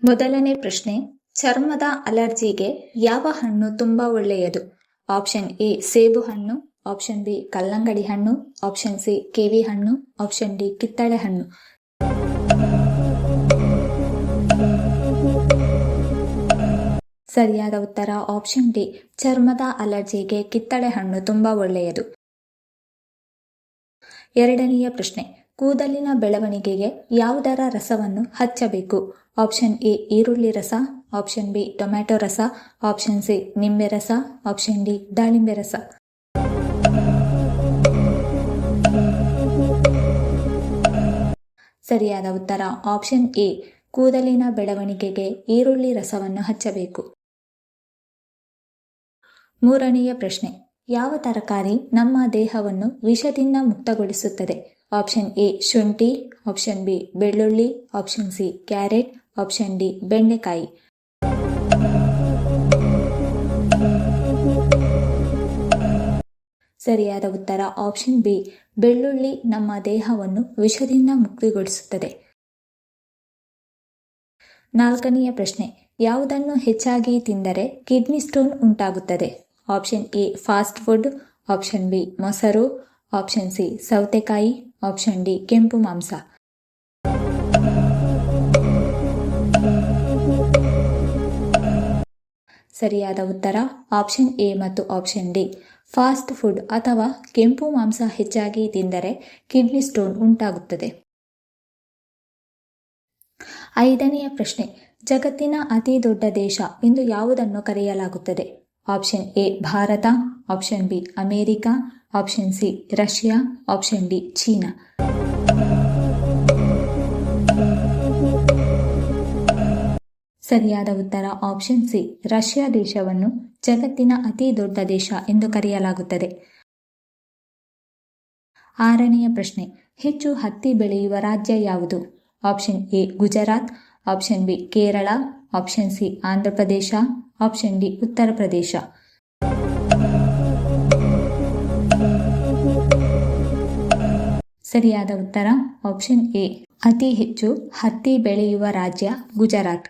ಮೊದಲನೇ ಪ್ರಶ್ನೆ, ಚರ್ಮದ ಅಲರ್ಜಿಗೆ ಯಾವ ಹಣ್ಣು ತುಂಬಾ ಒಳ್ಳೆಯದು? ಆಪ್ಷನ್ ಎ ಸೇಬು ಹಣ್ಣು, ಆಪ್ಷನ್ ಬಿ ಕಲ್ಲಂಗಡಿ ಹಣ್ಣು, ಆಪ್ಷನ್ ಸಿ ಕಿವಿ ಹಣ್ಣು, ಆಪ್ಷನ್ ಡಿ ಕಿತ್ತಳೆ ಹಣ್ಣು. ಸರಿಯಾದ ಉತ್ತರ ಆಪ್ಷನ್ ಡಿ, ಚರ್ಮದ ಅಲರ್ಜಿಗೆ ಕಿತ್ತಳೆ ಹಣ್ಣು ತುಂಬಾ ಒಳ್ಳೆಯದು. ಎರಡನೆಯ ಪ್ರಶ್ನೆ, ಕೂದಲಿನ ಬೆಳವಣಿಗೆಗೆ ಯಾವುದರ ರಸವನ್ನು ಹಚ್ಚಬೇಕು? ಆಪ್ಷನ್ ಎ ಈರುಳ್ಳಿ ರಸ, ಆಪ್ಷನ್ ಬಿ ಟೊಮ್ಯಾಟೊ ರಸ, ಆಪ್ಷನ್ ಸಿ ನಿಂಬೆ ರಸ, ಆಪ್ಷನ್ ಡಿ ದಾಳಿಂಬೆ ರಸ. ಸರಿಯಾದ ಉತ್ತರ ಆಪ್ಷನ್ ಎ, ಕೂದಲಿನ ಬೆಳವಣಿಗೆಗೆ ಈರುಳ್ಳಿ ರಸವನ್ನು ಹಚ್ಚಬೇಕು. ಮೂರನೆಯ ಪ್ರಶ್ನೆ, ಯಾವ ತರಕಾರಿ ನಮ್ಮ ದೇಹವನ್ನು ವಿಷದಿಂದ ಮುಕ್ತಗೊಳಿಸುತ್ತದೆ? ಆಪ್ಷನ್ ಎ ಶುಂಠಿ, ಆಪ್ಷನ್ ಬಿ ಬೆಳ್ಳುಳ್ಳಿ, option C carrot, option D ಬೆಂಡೆಕಾಯಿ. ಸರಿಯಾದ ಉತ್ತರ ಆಪ್ಷನ್ ಬಿ, ಬೆಳ್ಳುಳ್ಳಿ ನಮ್ಮ ದೇಹವನ್ನು ವಿಷದಿಂದ ಮುಕ್ತಿಗೊಳಿಸುತ್ತದೆ. ನಾಲ್ಕನೆಯ ಪ್ರಶ್ನೆ, ಯಾವುದನ್ನು ಹೆಚ್ಚಾಗಿ ತಿಂದರೆ ಕಿಡ್ನಿ ಸ್ಟೋನ್ ಉಂಟಾಗುತ್ತದೆ? Option A fast food, option B ಮೊಸರು, ಆಪ್ಷನ್ ಸಿ ಸೌತೆಕಾಯಿ, ಆಪ್ಷನ್ ಡಿ ಕೆಂಪು ಮಾಂಸ. ಸರಿಯಾದ ಉತ್ತರ ಆಪ್ಷನ್ ಎ ಮತ್ತು ಆಪ್ಷನ್ ಡಿ, ಫಾಸ್ಟ್ ಫುಡ್ ಅಥವಾ ಕೆಂಪು ಮಾಂಸ ಹೆಚ್ಚಾಗಿ ತಿಂದರೆ ಕಿಡ್ನಿ ಸ್ಟೋನ್ ಉಂಟಾಗುತ್ತದೆ. ಐದನೆಯ ಪ್ರಶ್ನೆ, ಜಗತ್ತಿನ ಅತಿ ದೊಡ್ಡ ದೇಶ ಎಂದು ಯಾವುದನ್ನು ಕರೆಯಲಾಗುತ್ತದೆ? Option A Bharat, option B America, option C Russia, option D China. ಸರಿಯಾದ ಉತ್ತರ ಆಪ್ಷನ್ ಸಿ, ರಷ್ಯಾ ದೇಶವನ್ನು ಜಗತ್ತಿನ ಅತಿ ದೊಡ್ಡ ದೇಶ ಎಂದು ಕರೆಯಲಾಗುತ್ತದೆ. ಆರನೆಯ ಪ್ರಶ್ನೆ, ಹೆಚ್ಚು ಹತ್ತಿ ಬೆಳೆಯುವ ರಾಜ್ಯ ಯಾವುದು? Option A Gujarat, option B Kerala, option C Andhra Pradesh, option D Uttar Pradesh. ಸರಿಯಾದ ಉತ್ತರ ಆಪ್ಷನ್ ಎ, ಅತಿ ಹೆಚ್ಚು ಹತ್ತಿ ಬೆಳೆಯುವ ರಾಜ್ಯ ಗುಜರಾತ್.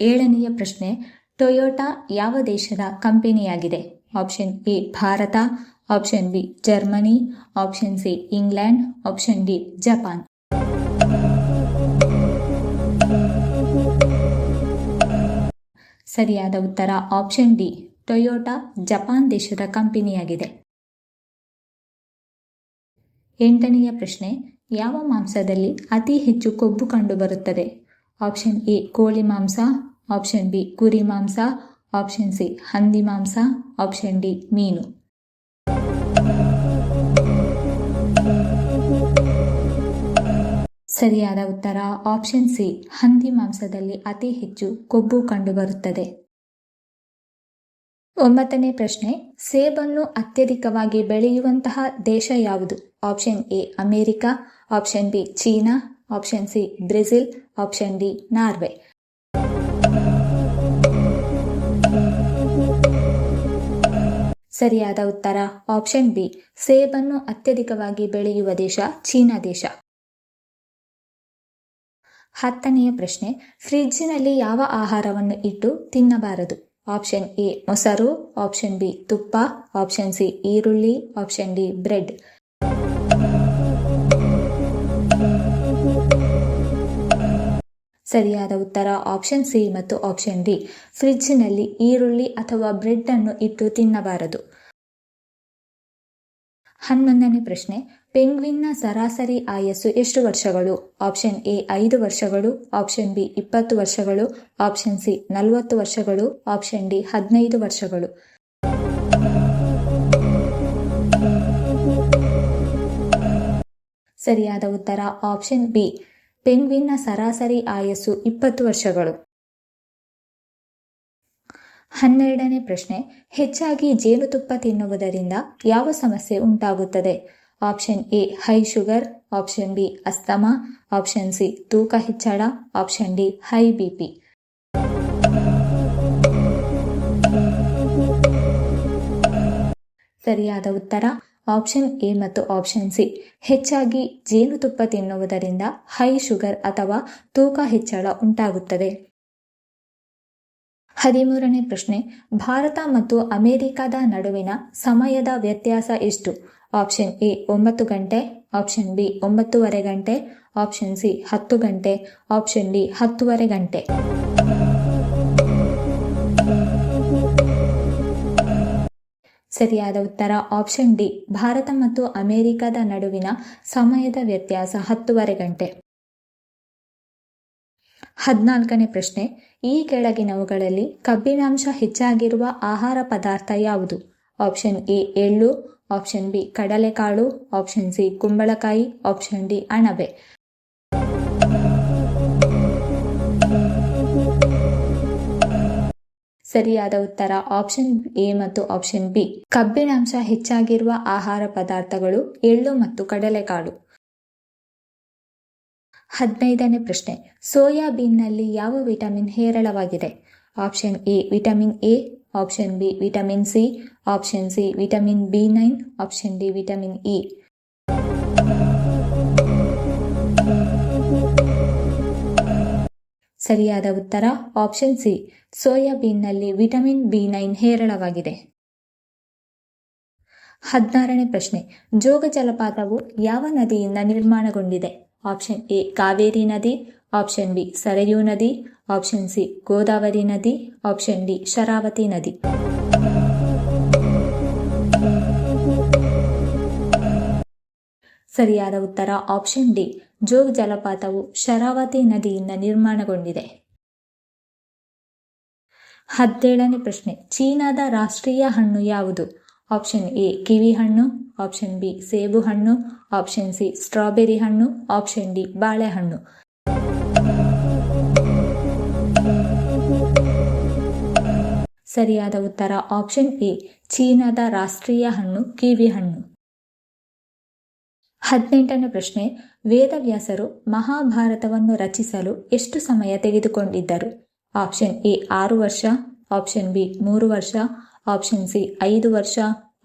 ಏಳನೆಯ ಪ್ರಶ್ನೆ, ಟೊಯೋಟಾ ಯಾವ ದೇಶದ ಕಂಪನಿಯಾಗಿದೆ? Option A Bharat, option B Germany, option C England, option D Japan. ಸರಿಯಾದ ಉತ್ತರ ಆಪ್ಷನ್ ಡಿ, ಟೊಯೋಟಾ ಜಪಾನ್ ದೇಶದ ಕಂಪನಿಯಾಗಿದೆ. ಎಂಟನೆಯ ಪ್ರಶ್ನೆ, ಯಾವ ಮಾಂಸದಲ್ಲಿ ಅತಿ ಹೆಚ್ಚು ಕೊಬ್ಬು ಕಂಡುಬರುತ್ತದೆ? ಆಪ್ಷನ್ ಎ ಕೋಳಿ ಮಾಂಸ, ಆಪ್ಷನ್ ಬಿ ಕುರಿ ಮಾಂಸ, ಆಪ್ಷನ್ ಸಿ ಹಂದಿ ಮಾಂಸ, ಆಪ್ಷನ್ ಡಿ ಮೀನು. ಸರಿಯಾದ ಉತ್ತರ ಆಪ್ಷನ್ ಸಿ, ಹಂದಿ ಮಾಂಸದಲ್ಲಿ ಅತಿ ಹೆಚ್ಚು ಕೊಬ್ಬು ಕಂಡುಬರುತ್ತದೆ. ಒಂಬತ್ತನೇ ಪ್ರಶ್ನೆ, ಸೇಬನ್ನು ಅತ್ಯಧಿಕವಾಗಿ ಬೆಳೆಯುವಂತಹ ದೇಶ ಯಾವುದು? Option A America, option B China, option C Brazil, option D Norway. ಸರಿಯಾದ ಉತ್ತರ ಆಪ್ಷನ್ ಬಿ, ಸೇಬನ್ನು ಅತ್ಯಧಿಕವಾಗಿ ಬೆಳೆಯುವ ದೇಶ ಚೀನಾ ದೇಶ. ಹತ್ತನೆಯ ಪ್ರಶ್ನೆ, ಫ್ರಿಡ್ಜ್ನಲ್ಲಿ ಯಾವ ಆಹಾರವನ್ನು ಇಟ್ಟು ತಿನ್ನಬಾರದು? ಆಪ್ಷನ್ ಎ ಮೊಸರು, ಆಪ್ಷನ್ ಬಿ ತುಪ್ಪ, ಆಪ್ಷನ್ ಸಿ ಈರುಳ್ಳಿ, ಆಪ್ಷನ್ ಡಿ ಬ್ರೆಡ್. ಸರಿಯಾದ ಉತ್ತರ ಆಪ್ಷನ್ ಸಿ ಮತ್ತು ಆಪ್ಷನ್ ಡಿ, ಫ್ರಿಡ್ಜ್ನಲ್ಲಿ ಈರುಳ್ಳಿ ಅಥವಾ ಬ್ರೆಡ್ ಅನ್ನು ಇಟ್ಟು ತಿನ್ನಬಾರದು. 11ನೇ ಪ್ರಶ್ನೆ, ಪೆಂಗ್ವಿನ್ನ ಸರಾಸರಿ ಆಯಸ್ಸು ಎಷ್ಟು ವರ್ಷಗಳು? ಆಪ್ಷನ್ ಎ 5 ವರ್ಷಗಳು, ಆಪ್ಷನ್ ಬಿ 20 ವರ್ಷಗಳು, ಆಪ್ಷನ್ ಸಿ 40 ವರ್ಷಗಳು, ಆಪ್ಷನ್ ಡಿ 15 ವರ್ಷಗಳು. ಸರಿಯಾದ ಉತ್ತರ ಆಪ್ಷನ್ ಬಿ, ಪೆಂಗ್ವಿನ್ನ ಸರಾಸರಿ ಆಯಸ್ಸು 20 ವರ್ಷಗಳು. 12ನೇ ಪ್ರಶ್ನೆ, ಹೆಚ್ಚಾಗಿ ಜೇನುತುಪ್ಪ ತಿನ್ನುವುದರಿಂದ ಯಾವ ಸಮಸ್ಯೆ ಉಂಟಾಗುತ್ತದೆ? Option A high sugar, option B asthma, option C ತೂಕ ಹೆಚ್ಚಳ, ಆಪ್ಷನ್ ಡಿ ಹೈ ಬಿಪಿ. ಸರಿಯಾದ ಉತ್ತರ ಆಪ್ಷನ್ ಎ ಮತ್ತು ಆಪ್ಷನ್ ಸಿ. ಹೆಚ್ಚಾಗಿ ಜೇನುತುಪ್ಪ ತಿನ್ನುವುದರಿಂದ ಹೈ ಶುಗರ್ ಅಥವಾ ತೂಕ ಹೆಚ್ಚಳ ಉಂಟಾಗುತ್ತದೆ. 13ನೇ ಪ್ರಶ್ನೆ. ಭಾರತ ಮತ್ತು ಅಮೆರಿಕದ ನಡುವಿನ ಸಮಯದ ವ್ಯತ್ಯಾಸ ಎಷ್ಟು? ಆಪ್ಷನ್ ಎ 9 ಗಂಟೆ, ಆಪ್ಷನ್ ಬಿ 9:30 ಗಂಟೆ, ಆಪ್ಷನ್ ಸಿ 10 ಗಂಟೆ, ಆಪ್ಷನ್ ಡಿ 10:30 ಗಂಟೆ. ಸರಿಯಾದ ಉತ್ತರ ಆಪ್ಷನ್ ಡಿ. ಭಾರತ ಮತ್ತು ಅಮೆರಿಕದ ನಡುವಿನ ಸಮಯದ ವ್ಯತ್ಯಾಸ 10:30 ಗಂಟೆ. 14ನೇ ಪ್ರಶ್ನೆ. ಈ ಕೆಳಗಿನವುಗಳಲ್ಲಿ ಕಬ್ಬಿನಾಂಶ ಹೆಚ್ಚಾಗಿರುವ ಆಹಾರ ಪದಾರ್ಥ ಯಾವುದು? ಆಪ್ಷನ್ ಎ ಎಳ್ಳು, ಆಪ್ಷನ್ ಬಿ ಕಡಲೆಕಾಳು, ಆಪ್ಷನ್ ಸಿ ಕುಂಬಳಕಾಯಿ, ಆಪ್ಷನ್ ಡಿ ಅಣಬೆ. ಸರಿಯಾದ ಉತ್ತರ ಆಪ್ಷನ್ ಎ ಮತ್ತು ಆಪ್ಷನ್ ಬಿ. ಕಬ್ಬಿನಾಂಶ ಹೆಚ್ಚಾಗಿರುವ ಆಹಾರ ಪದಾರ್ಥಗಳು ಎಳ್ಳು ಮತ್ತು ಕಡಲೆಕಾಳು. 15ನೇ ಪ್ರಶ್ನೆ. ಸೋಯಾಬೀನ್ನಲ್ಲಿ ಯಾವ ವಿಟಮಿನ್ ಹೇರಳವಾಗಿದೆ? Option A vitamin A, option B vitamin C, option C vitamin B9, option D vitamin E. ಸರಿಯಾದ ಉತ್ತರ ಆಪ್ಷನ್ ಸಿ. ಸೋಯಾಬೀನ್ನಲ್ಲಿ ವಿಟಮಿನ್ B9 ಹೇರಳವಾಗಿದೆ. 16ನೇ ಪ್ರಶ್ನೆ. ಜೋಗ ಜಲಪಾತವು ಯಾವ ನದಿಯಿಂದ ನಿರ್ಮಾಣಗೊಂಡಿದೆ? ಆಪ್ಷನ್ ಎ ಕಾವೇರಿ ನದಿ, ಆಪ್ಷನ್ ಬಿ ಸರಯೂ ನದಿ, ಆಪ್ಷನ್ ಸಿ ಗೋದಾವರಿ ನದಿ, ಆಪ್ಷನ್ ಡಿ ಶರಾವತಿ ನದಿ. ಸರಿಯಾದ ಉತ್ತರ ಆಪ್ಷನ್ ಡಿ. ಜೋಗ್ ಜಲಪಾತವು ಶರಾವತಿ ನದಿಯಿಂದ ನಿರ್ಮಾಣಗೊಂಡಿದೆ. 17ನೇ ಪ್ರಶ್ನೆ. ಚೀನಾದ ರಾಷ್ಟ್ರೀಯ ಹಣ್ಣು ಯಾವುದು? ಆಪ್ಷನ್ ಎ ಕಿವಿ ಹಣ್ಣು, ಆಪ್ಷನ್ ಬಿ ಸೇಬು ಹಣ್ಣು, ಆಪ್ಷನ್ ಸಿ ಸ್ಟ್ರಾಬೆರಿ ಹಣ್ಣು, ಆಪ್ಷನ್ ಡಿ ಬಾಳೆಹಣ್ಣು. ಸರಿಯಾದ ಉತ್ತರ ಆಪ್ಷನ್ ಎ. ಚೀನಾದ ರಾಷ್ಟ್ರೀಯ ಹಣ್ಣು ಕಿವಿ ಹಣ್ಣು. 18ನೇ ಪ್ರಶ್ನೆ. ವೇದವ್ಯಾಸರು ಮಹಾಭಾರತವನ್ನು ರಚಿಸಲು ಎಷ್ಟು ಸಮಯ ತೆಗೆದುಕೊಂಡಿದ್ದರು? ಆಪ್ಷನ್ ಎ 6 ವರ್ಷ, ಆಪ್ಷನ್ ಬಿ 3 ವರ್ಷ, ಆಪ್ಷನ್ ಸಿ 5 ವರ್ಷ,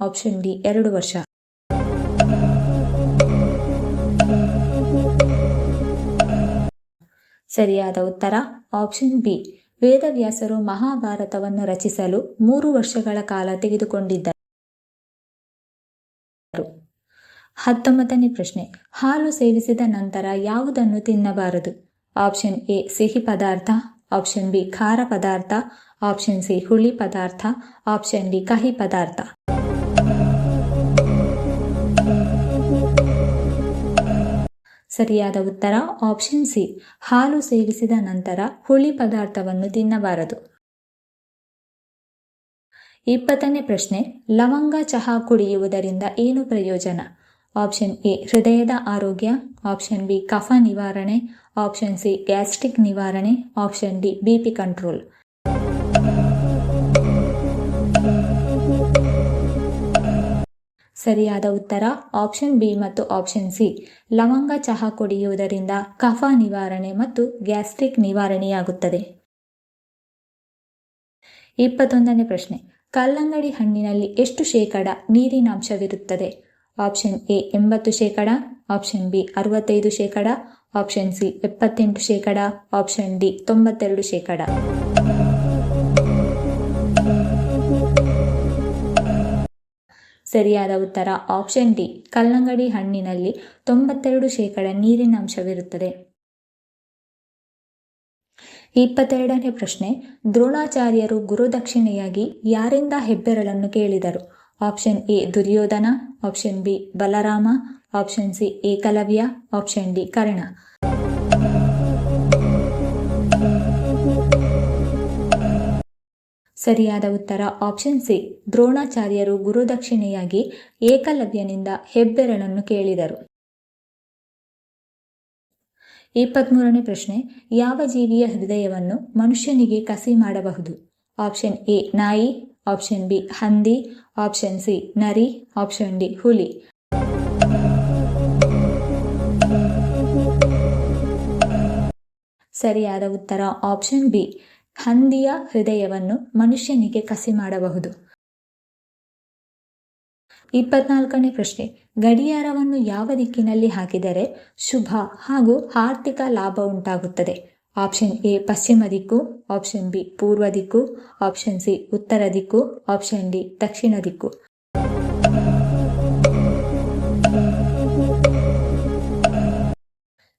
ಆಪ್ಷನ್ ಡಿ 2 ವರ್ಷ. ಸರಿಯಾದ ಉತ್ತರ ಆಪ್ಷನ್ ಬಿ. ವೇದವ್ಯಾಸರು ಮಹಾಭಾರತವನ್ನು ರಚಿಸಲು 3 ವರ್ಷಗಳ ಕಾಲ ತೆಗೆದುಕೊಂಡಿದ್ದರು. 19ನೇ ಪ್ರಶ್ನೆ. ಹಾಲು ಸೇವಿಸಿದ ನಂತರ ಯಾವುದನ್ನು ತಿನ್ನಬಾರದು? ಆಪ್ಷನ್ ಎ ಸಿಹಿ ಪದಾರ್ಥ, ಆಪ್ಷನ್ ಬಿ ಖಾರ ಪದಾರ್ಥ, ಆಪ್ಷನ್ ಸಿ ಹುಳಿ ಪದಾರ್ಥ, ಆಪ್ಷನ್ ಡಿ ಕಹಿ ಪದಾರ್ಥ. ಸರಿಯಾದ ಉತ್ತರ ಆಪ್ಷನ್ ಸಿ. ಹಾಲು ಸೇವಿಸಿದ ನಂತರ ಹುಳಿ ಪದಾರ್ಥವನ್ನು ತಿನ್ನಬಾರದು. 20ನೇ ಪ್ರಶ್ನೆ. ಲವಂಗ ಚಹಾ ಕುಡಿಯುವುದರಿಂದ ಏನು ಪ್ರಯೋಜನ? ಆಪ್ಷನ್ ಎ ಹೃದಯದ ಆರೋಗ್ಯ, ಆಪ್ಷನ್ ಬಿ ಕಫ ನಿವಾರಣೆ, ಆಪ್ಷನ್ ಸಿ ಗ್ಯಾಸ್ಟ್ರಿಕ್ ನಿವಾರಣೆ, ಆಪ್ಷನ್ ಡಿ ಬಿಪಿ ಕಂಟ್ರೋಲ್. ಸರಿಯಾದ ಉತ್ತರ ಆಪ್ಷನ್ ಬಿ ಮತ್ತು ಆಪ್ಷನ್ ಸಿ. ಲವಂಗ ಚಹಾ ಕುಡಿಯುವುದರಿಂದ ಕಫ ನಿವಾರಣೆ ಮತ್ತು ಗ್ಯಾಸ್ಟ್ರಿಕ್ ನಿವಾರಣೆಯಾಗುತ್ತದೆ. 21ನೇ ಪ್ರಶ್ನೆ. ಕಲ್ಲಂಗಡಿ ಹಣ್ಣಿನಲ್ಲಿ ಎಷ್ಟು ಶೇಕಡ ನೀರಿನಾಂಶವಿರುತ್ತದೆ? Option A 80%, option B 65%, option C 78%, option D 92%. ಸರಿಯಾದ ಉತ್ತರ ಆಪ್ಷನ್ ಡಿ. ಕಲ್ಲಂಗಡಿ ಹಣ್ಣಿನಲ್ಲಿ 92% ನೀರಿನಾಂಶವಿರುತ್ತದೆ. 22ನೇ ಪ್ರಶ್ನೆ. ದ್ರೋಣಾಚಾರ್ಯರು ಗುರುದಕ್ಷಿಣೆಯಾಗಿ ಯಾರಿಂದ ಹೆಬ್ಬೆರಳನ್ನು ಕೇಳಿದರು? Option A Duryodhana, option B Balarama, option C Ekalavya, option D Karna. ಸರಿಯಾದ ಉತ್ತರ ಆಪ್ಷನ್ ಸಿ. ದ್ರೋಣಾಚಾರ್ಯರು ಗುರುದಕ್ಷಿಣೆಯಾಗಿ ಏಕಲವ್ಯನಿಂದ ಹೆಬ್ಬೆರಳನ್ನು ಕೇಳಿದರು. 23ನೇ ಪ್ರಶ್ನೆ. ಯಾವ ಜೀವಿಯ ಹೃದಯವನ್ನು ಮನುಷ್ಯನಿಗೆ ಕಸಿ ಮಾಡಬಹುದು? ಆಪ್ಷನ್ ಎ ನಾಯಿ, ಆಪ್ಷನ್ ಬಿ ಹಂದಿ, ಆಪ್ಷನ್ ಸಿ ನರಿ, ಆಪ್ಷನ್ ಡಿ ಹುಲಿ. ಸರಿಯಾದ ಉತ್ತರ ಆಪ್ಷನ್ ಬಿ. ಹಂದಿಯ ಹೃದಯವನ್ನು ಮನುಷ್ಯನಿಗೆ ಕಸಿ ಮಾಡಬಹುದು. 24ನೇ ಪ್ರಶ್ನೆ, ಗಡಿಯಾರವನ್ನು ಯಾವ ದಿಕ್ಕಿನಲ್ಲಿ ಹಾಕಿದರೆ ಶುಭ ಹಾಗೂ ಆರ್ಥಿಕ ಲಾಭ ಉಂಟಾಗುತ್ತದೆ? ಆಪ್ಷನ್ ಎ ಪಶ್ಚಿಮ ದಿಕ್ಕು, ಆಪ್ಷನ್ ಬಿ ಪೂರ್ವ ದಿಕ್ಕು, ಆಪ್ಷನ್ ಸಿ ಉತ್ತರ ದಿಕ್ಕು, ಆಪ್ಷನ್ ಡಿ ದಕ್ಷಿಣ ದಿಕ್ಕು.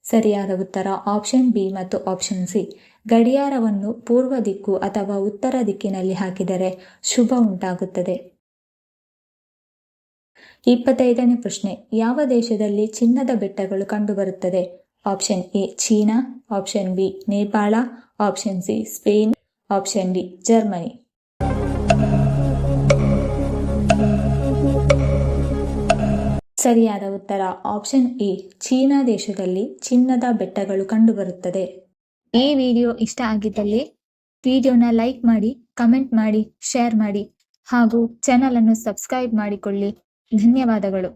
ಸರಿಯಾದ ಉತ್ತರ ಆಪ್ಷನ್ ಬಿ ಮತ್ತು ಆಪ್ಷನ್ ಸಿ. ಗಡಿಯಾರವನ್ನು ಪೂರ್ವ ದಿಕ್ಕು ಅಥವಾ ಉತ್ತರ ದಿಕ್ಕಿನಲ್ಲಿ ಹಾಕಿದರೆ ಶುಭ ಉಂಟಾಗುತ್ತದೆ. 25ನೇ ಪ್ರಶ್ನೆ, ಯಾವ ದೇಶದಲ್ಲಿ ಚಿನ್ನದ ಬೆಟ್ಟಗಳು ಕಂಡುಬರುತ್ತದೆ? Option A China, option B Nepal, option C Spain, option D Germany. ಸರಿಯಾದ ಉತ್ತರ ಆಪ್ಷನ್ ಎ ಚೀನಾ ದೇಶದಲ್ಲಿ ಚಿನ್ನದ ಬೆಟ್ಟಗಳು ಕಂಡುಬರುತ್ತದೆ. ಈ ವಿಡಿಯೋ ಇಷ್ಟ ಆಗಿದ್ದಲ್ಲಿ ವಿಡಿಯೋನ ಲೈಕ್ ಮಾಡಿ, ಕಮೆಂಟ್ ಮಾಡಿ, ಶೇರ್ ಮಾಡಿ ಹಾಗೂ ಚಾನಲ್ ಅನ್ನು ಸಬ್ಸ್ಕ್ರೈಬ್ ಮಾಡಿಕೊಳ್ಳಿ. ಧನ್ಯವಾದಗಳು.